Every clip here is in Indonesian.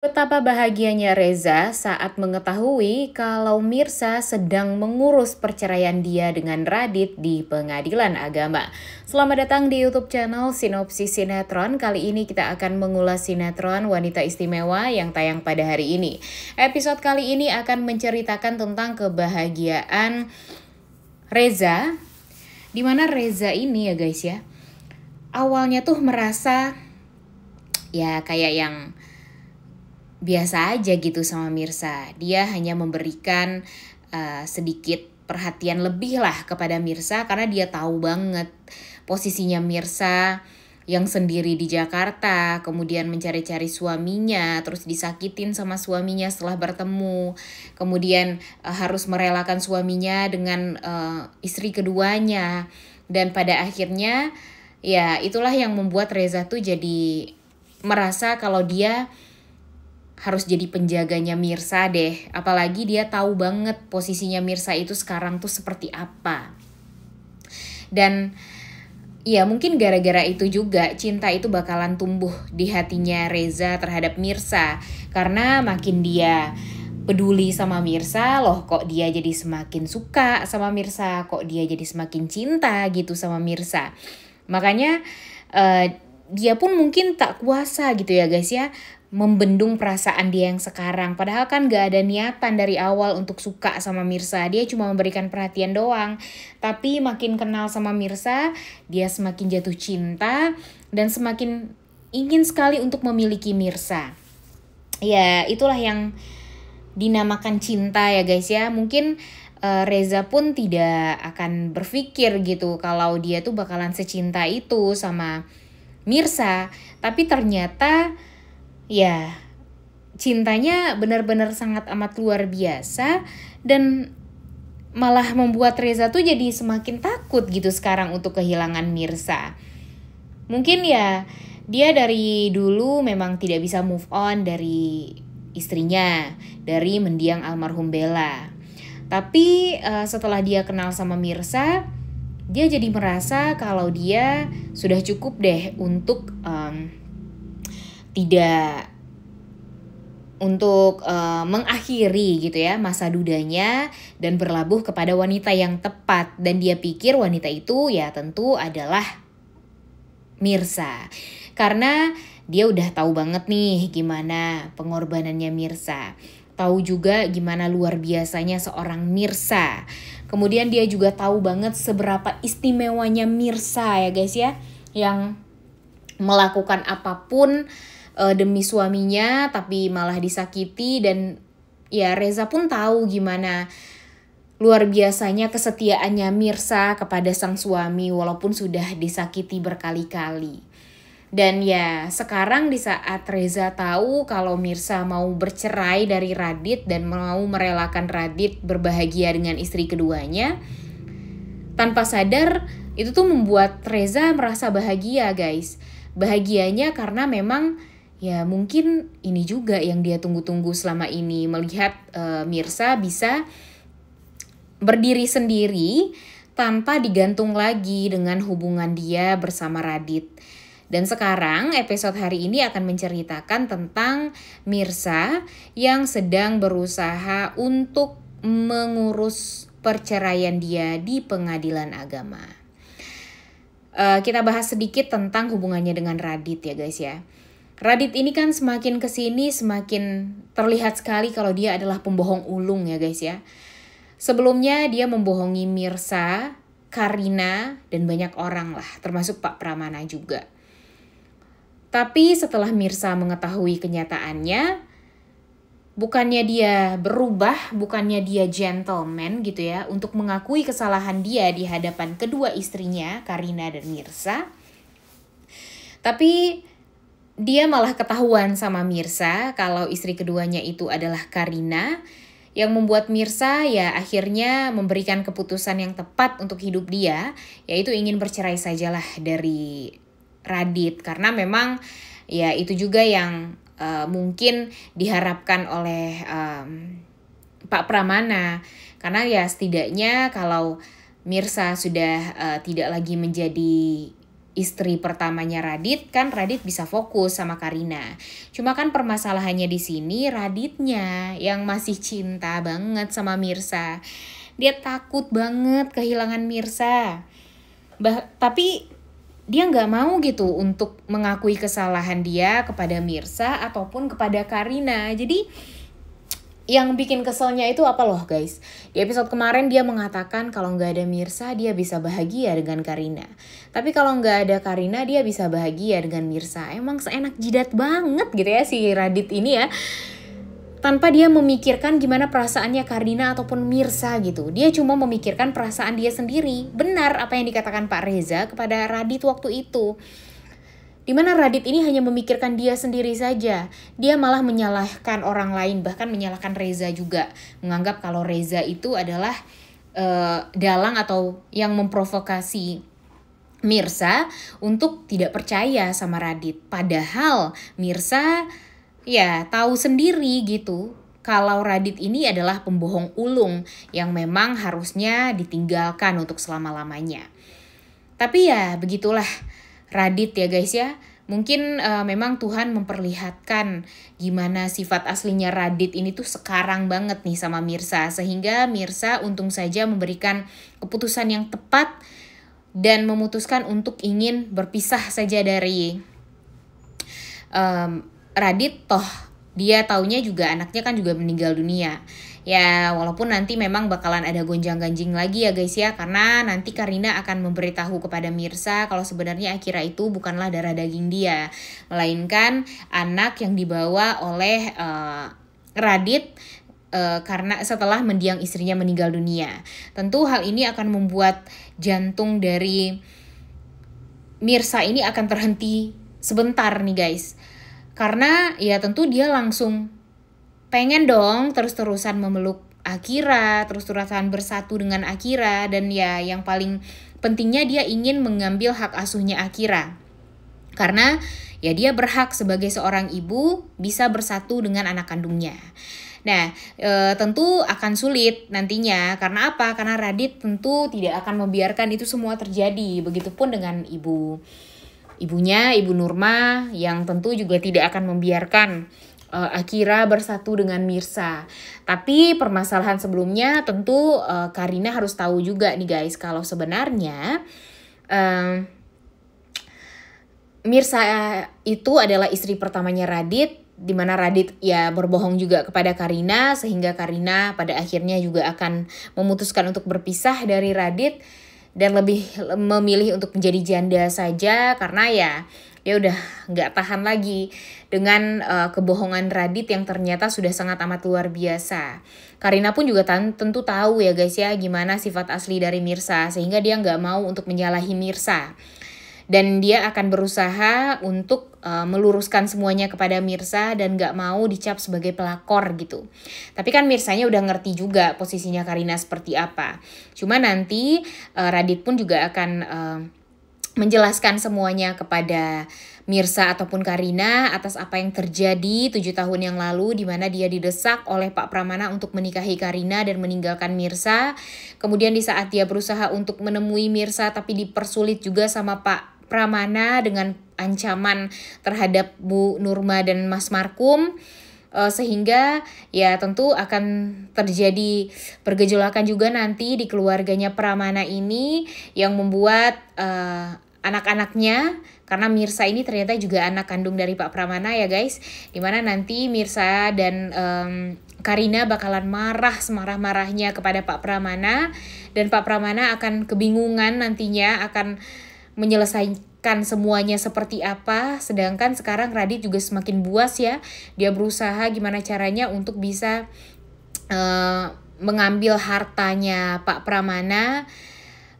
Betapa bahagianya Reza saat mengetahui kalau Mirsa sedang mengurus perceraian dia dengan Radit di pengadilan agama. Selamat datang di YouTube channel Sinopsis Sinetron. Kali ini kita akan mengulas sinetron Wanita Istimewa yang tayang pada hari ini. Episode kali ini akan menceritakan tentang kebahagiaan Reza, di mana Reza ini ya guys ya, awalnya tuh merasa ya kayak yang biasa aja gitu sama Mirsa. Dia hanya memberikan sedikit perhatian lebih lah kepada Mirsa karena dia tahu banget posisinya Mirsa yang sendiri di Jakarta, kemudian mencari-cari suaminya, terus disakitin sama suaminya setelah bertemu, kemudian harus merelakan suaminya dengan istri keduanya, dan pada akhirnya ya itulah yang membuat Reza tuh jadi merasa kalau dia harus jadi penjaganya Mirsa deh. Apalagi dia tahu banget posisinya Mirsa itu sekarang tuh seperti apa. Dan ya mungkin gara-gara itu juga cinta itu bakalan tumbuh di hatinya Reza terhadap Mirsa. Karena makin dia peduli sama Mirsa, loh kok dia jadi semakin suka sama Mirsa, kok dia jadi semakin cinta gitu sama Mirsa. Makanya dia pun mungkin tak kuasa gitu ya guys ya, membendung perasaan dia yang sekarang. Padahal kan gak ada niatan dari awal untuk suka sama Mirsa. Dia cuma memberikan perhatian doang. Tapi makin kenal sama Mirsa, dia semakin jatuh cinta dan semakin ingin sekali untuk memiliki Mirsa. Ya itulah yang dinamakan cinta ya guys ya. Mungkin Reza pun tidak akan berpikir gitu kalau dia tuh bakalan secinta itu sama Mirsa. Tapi ternyata ya cintanya benar-benar sangat amat luar biasa dan malah membuat Reza tuh jadi semakin takut gitu sekarang untuk kehilangan Mirsa. Mungkin ya dia dari dulu memang tidak bisa move on dari istrinya, dari mendiang almarhum Bella. Tapi setelah dia kenal sama Mirsa, dia jadi merasa kalau dia sudah cukup deh untuk tidak untuk mengakhiri gitu ya masa dudanya dan berlabuh kepada wanita yang tepat, dan dia pikir wanita itu ya tentu adalah Mirsa. Karena dia udah tahu banget nih gimana pengorbanannya Mirsa. Tahu juga gimana luar biasanya seorang Mirsa. Kemudian dia juga tahu banget seberapa istimewanya Mirsa ya guys ya, yang melakukan apapun demi suaminya tapi malah disakiti. Dan ya Reza pun tahu gimana luar biasanya kesetiaannya Mirsa kepada sang suami walaupun sudah disakiti berkali-kali. Dan ya sekarang di saat Reza tahu kalau Mirsa mau bercerai dari Radit dan mau merelakan Radit berbahagia dengan istri keduanya, tanpa sadar itu tuh membuat Reza merasa bahagia guys. Bahagianya karena memang ya mungkin ini juga yang dia tunggu-tunggu selama ini, melihat Mirsa bisa berdiri sendiri tanpa digantung lagi dengan hubungan dia bersama Radit. Dan sekarang episode hari ini akan menceritakan tentang Mirsa yang sedang berusaha untuk mengurus perceraian dia di pengadilan agama. Kita bahas sedikit tentang hubungannya dengan Radit ya guys ya. Radit ini kan semakin kesini semakin terlihat sekali kalau dia adalah pembohong ulung ya guys ya. Sebelumnya dia membohongi Mirsa, Karina, dan banyak orang lah, termasuk Pak Pramana juga. Tapi setelah Mirsa mengetahui kenyataannya, bukannya dia berubah, bukannya dia gentleman gitu ya, untuk mengakui kesalahan dia di hadapan kedua istrinya, Karina dan Mirsa. Tapi dia malah ketahuan sama Mirsa kalau istri keduanya itu adalah Karina, yang membuat Mirsa ya akhirnya memberikan keputusan yang tepat untuk hidup dia, yaitu ingin bercerai sajalah dari Radit. Karena memang ya itu juga yang mungkin diharapkan oleh Pak Pramana. Karena ya setidaknya kalau Mirsa sudah tidak lagi menjadi istri pertamanya Radit, kan Radit bisa fokus sama Karina. Cuma kan permasalahannya di sini Raditnya yang masih cinta banget sama Mirsa. Dia takut banget kehilangan Mirsa. Tapi dia nggak mau gitu untuk mengakui kesalahan dia kepada Mirsa ataupun kepada Karina. Jadi yang bikin keselnya itu apa loh guys? Di episode kemarin dia mengatakan kalau nggak ada Mirsa dia bisa bahagia dengan Karina. Tapi kalau nggak ada Karina dia bisa bahagia dengan Mirsa. Emang seenak jidat banget gitu ya si Radit ini ya. Tanpa dia memikirkan gimana perasaannya Karina ataupun Mirsa gitu. Dia cuma memikirkan perasaan dia sendiri. Benar apa yang dikatakan Pak Reza kepada Radit waktu itu. Dimana Radit ini hanya memikirkan dia sendiri saja. Dia malah menyalahkan orang lain, bahkan menyalahkan Reza juga. Menganggap kalau Reza itu adalah dalang atau yang memprovokasi Mirsa untuk tidak percaya sama Radit. Padahal Mirsa ya tahu sendiri gitu kalau Radit ini adalah pembohong ulung yang memang harusnya ditinggalkan untuk selama-lamanya. Tapi ya begitulah Radit ya guys ya. Mungkin memang Tuhan memperlihatkan gimana sifat aslinya Radit ini tuh sekarang banget nih sama Mirsa. Sehingga Mirsa untung saja memberikan keputusan yang tepat dan memutuskan untuk ingin berpisah saja dari Radit. Toh dia taunya juga anaknya kan juga meninggal dunia. Ya walaupun nanti memang bakalan ada gonjang-ganjing lagi ya guys ya. Karena nanti Karina akan memberitahu kepada Mirsa kalau sebenarnya Akira itu bukanlah darah daging dia. Melainkan anak yang dibawa oleh Radit karena setelah mendiang istrinya meninggal dunia. Tentu hal ini akan membuat jantung dari Mirsa ini akan terhenti sebentar nih guys. Karena ya tentu dia langsung pengen dong terus-terusan memeluk Akira, terus-terusan bersatu dengan Akira. Dan ya yang paling pentingnya dia ingin mengambil hak asuhnya Akira. Karena ya dia berhak sebagai seorang ibu bisa bersatu dengan anak kandungnya. Nah tentu akan sulit nantinya. Karena apa? Karena Radit tentu tidak akan membiarkan itu semua terjadi. Begitupun dengan ibunya, Ibu Nurma, yang tentu juga tidak akan membiarkan Akira bersatu dengan Mirsa. Tapi permasalahan sebelumnya tentu Karina harus tahu juga nih guys, kalau sebenarnya Mirsa itu adalah istri pertamanya Radit, di mana Radit ya berbohong juga kepada Karina, sehingga Karina pada akhirnya juga akan memutuskan untuk berpisah dari Radit dan lebih memilih untuk menjadi janda saja karena ya dia udah nggak tahan lagi dengan kebohongan Radit yang ternyata sudah sangat amat luar biasa. Karina pun juga tentu tahu ya guys ya gimana sifat asli dari Mirsa, sehingga dia nggak mau untuk menyalahi Mirsa. Dan dia akan berusaha untuk meluruskan semuanya kepada Mirsa dan gak mau dicap sebagai pelakor gitu. Tapi kan Mirsanya udah ngerti juga posisinya Karina seperti apa. Cuma nanti Radit pun juga akan menjelaskan semuanya kepada Mirsa ataupun Karina atas apa yang terjadi 7 tahun yang lalu, di mana dia didesak oleh Pak Pramana untuk menikahi Karina dan meninggalkan Mirsa. Kemudian di saat dia berusaha untuk menemui Mirsa tapi dipersulit juga sama Pak Pramana dengan ancaman terhadap Bu Nurma dan Mas Markum, sehingga ya tentu akan terjadi pergejolakan juga nanti di keluarganya Pramana ini yang membuat anak-anaknya, karena Mirsa ini ternyata juga anak kandung dari Pak Pramana ya guys, dimana nanti Mirsa dan Karina bakalan marah semarah-marahnya kepada Pak Pramana, dan Pak Pramana akan kebingungan nantinya akan menyelesaikan semuanya seperti apa. Sedangkan sekarang Radit juga semakin buas ya. Dia berusaha gimana caranya untuk bisa mengambil hartanya Pak Pramana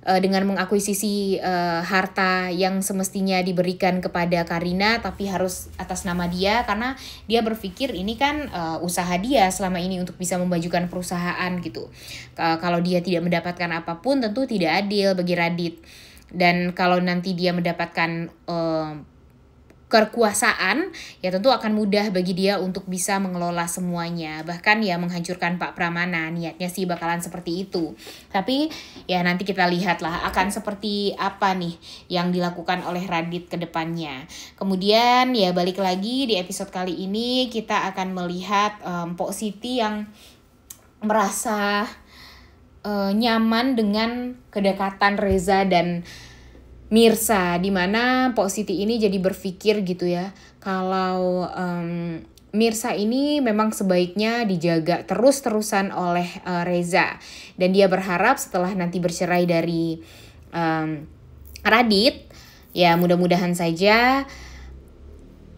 dengan mengakuisisi harta yang semestinya diberikan kepada Karina tapi harus atas nama dia, karena dia berpikir ini kan usaha dia selama ini untuk bisa memajukan perusahaan gitu. Kalau dia tidak mendapatkan apapun tentu tidak adil bagi Radit. Dan kalau nanti dia mendapatkan kekuasaan, ya tentu akan mudah bagi dia untuk bisa mengelola semuanya. Bahkan ya menghancurkan Pak Pramana, niatnya sih bakalan seperti itu. Tapi ya nanti kita lihatlah akan seperti apa nih yang dilakukan oleh Radit ke depannya. Kemudian ya balik lagi di episode kali ini kita akan melihat Pok Siti yang merasa nyaman dengan kedekatan Reza dan Mirsa, dimana Pok Siti ini jadi berpikir gitu ya, kalau Mirsa ini memang sebaiknya dijaga terus-terusan oleh Reza. Dan dia berharap setelah nanti bercerai dari Radit, ya mudah-mudahan saja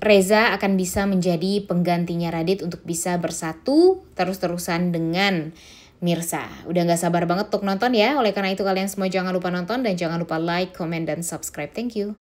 Reza akan bisa menjadi penggantinya Radit untuk bisa bersatu terus-terusan dengan Mirsa. Udah gak sabar banget untuk nonton ya. Oleh karena itu kalian semua jangan lupa nonton dan jangan lupa like, comment, dan subscribe. Thank you.